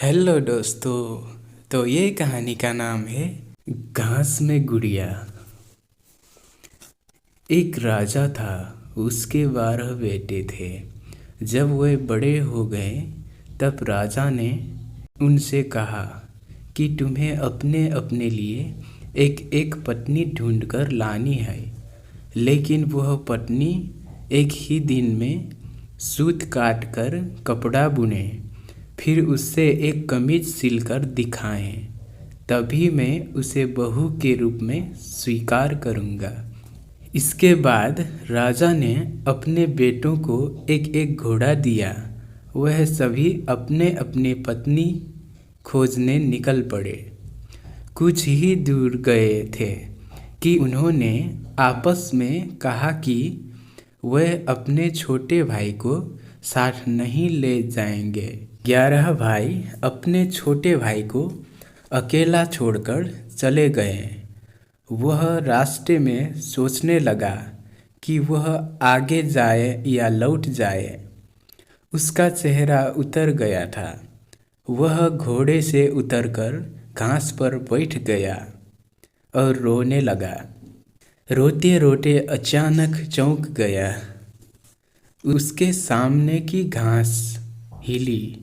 Hello दोस्तों। तो ये कहानी का नाम है घास में गुड़िया। एक राजा था, उसके 12 बेटे थे। जब वे बड़े हो गए तब राजा ने उनसे कहा कि तुम्हें अपने अपने लिए एक एक पत्नी ढूंढकर लानी है। लेकिन वह पत्नी एक ही दिन में सूत काट कर कपड़ा बुने, फिर उससे एक कमीज सिलकर दिखाएं, तभी मैं उसे बहू के रूप में स्वीकार करूंगा। इसके बाद राजा ने अपने बेटों को एक एक घोड़ा दिया। वह सभी अपने अपने पत्नी खोजने निकल पड़े। कुछ ही दूर गए थे कि उन्होंने आपस में कहा कि वह अपने छोटे भाई को साथ नहीं ले जाएंगे। 11 भाई अपने छोटे भाई को अकेला छोड़कर चले गए। वह रास्ते में सोचने लगा कि वह आगे जाए या लौट जाए। उसका चेहरा उतर गया था। वह घोड़े से उतरकर घास पर बैठ गया और रोने लगा। रोते रोते अचानक चौंक गया। उसके सामने की घास हिली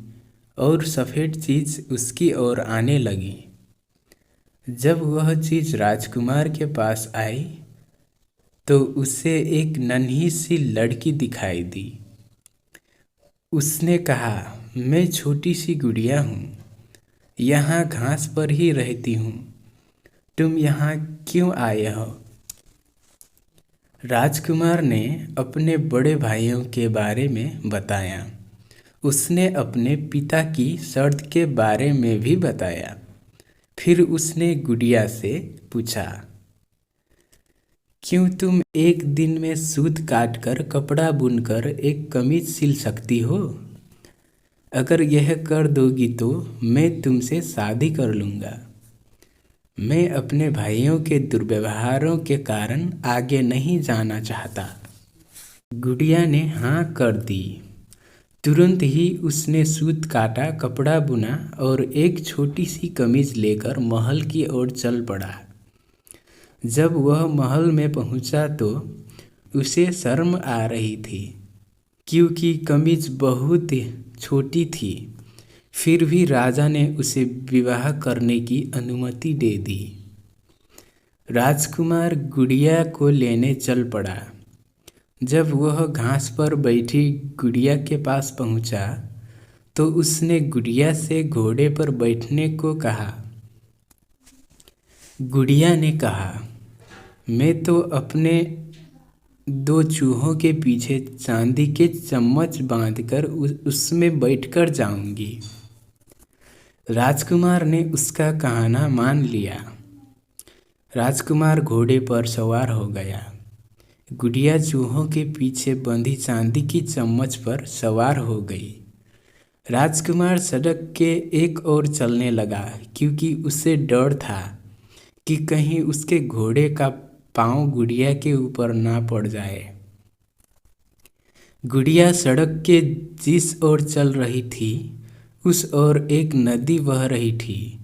और सफ़ेद चीज़ उसकी ओर आने लगी। जब वह चीज़ राजकुमार के पास आई तो उसे एक नन्ही सी लड़की दिखाई दी। उसने कहा, मैं छोटी सी गुड़िया हूँ, यहाँ घास पर ही रहती हूँ। तुम यहाँ क्यों आए हो? राजकुमार ने अपने बड़े भाइयों के बारे में बताया। उसने अपने पिता की शर्त के बारे में भी बताया। फिर उसने गुड़िया से पूछा, क्यों तुम एक दिन में सूत काटकर कपड़ा बुनकर एक कमीज सिल सकती हो? अगर यह कर दोगी तो मैं तुमसे शादी कर लूँगा। मैं अपने भाइयों के दुर्व्यवहारों के कारण आगे नहीं जाना चाहता। गुड़िया ने हाँ कर दी। तुरंत ही उसने सूत काटा, कपड़ा बुना और एक छोटी सी कमीज लेकर महल की ओर चल पड़ा। जब वह महल में पहुंचा तो उसे शर्म आ रही थी, क्योंकि कमीज बहुत छोटी थी। फिर भी राजा ने उसे विवाह करने की अनुमति दे दी। राजकुमार गुड़िया को लेने चल पड़ा। जब वह घास पर बैठी गुड़िया के पास पहुंचा तो उसने गुड़िया से घोड़े पर बैठने को कहा। गुड़िया ने कहा, मैं तो अपने 2 चूहों के पीछे चांदी के चम्मच बांधकर उसमें बैठकर जाऊंगी। राजकुमार ने उसका कहना मान लिया। राजकुमार घोड़े पर सवार हो गया। गुड़िया चूहों के पीछे बंधी चांदी की चम्मच पर सवार हो गई। राजकुमार सड़क के एक ओर चलने लगा, क्योंकि उसे डर था कि कहीं उसके घोड़े का पांव गुड़िया के ऊपर ना पड़ जाए। गुड़िया सड़क के जिस ओर चल रही थी उस ओर एक नदी बह रही थी।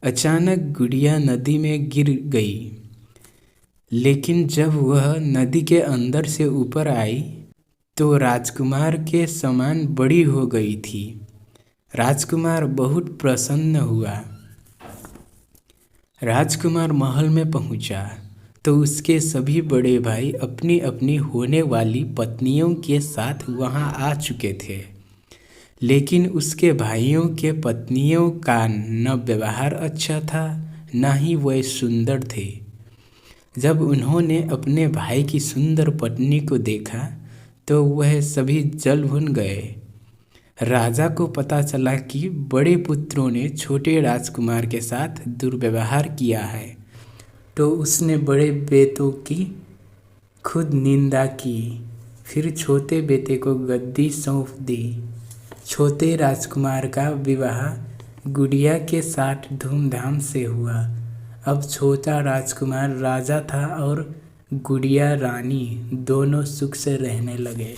अचानक गुड़िया नदी में गिर गई, लेकिन जब वह नदी के अंदर से ऊपर आई तो राजकुमार के समान बड़ी हो गई थी। राजकुमार बहुत प्रसन्न हुआ। राजकुमार महल में पहुंचा तो उसके सभी बड़े भाई अपनी अपनी होने वाली पत्नियों के साथ वहां आ चुके थे। लेकिन उसके भाइयों के पत्नियों का न व्यवहार अच्छा था, न ही वह सुंदर थे। जब उन्होंने अपने भाई की सुंदर पत्नी को देखा तो वह सभी जल भुन गए। राजा को पता चला कि बड़े पुत्रों ने छोटे राजकुमार के साथ दुर्व्यवहार किया है, तो उसने बड़े बेटों की खुद निंदा की। फिर छोटे बेटे को गद्दी सौंप दी। छोटे राजकुमार का विवाह गुड़िया के साथ धूमधाम से हुआ। अब छोटा राजकुमार राजा था और गुड़िया रानी, दोनों सुख से रहने लगे।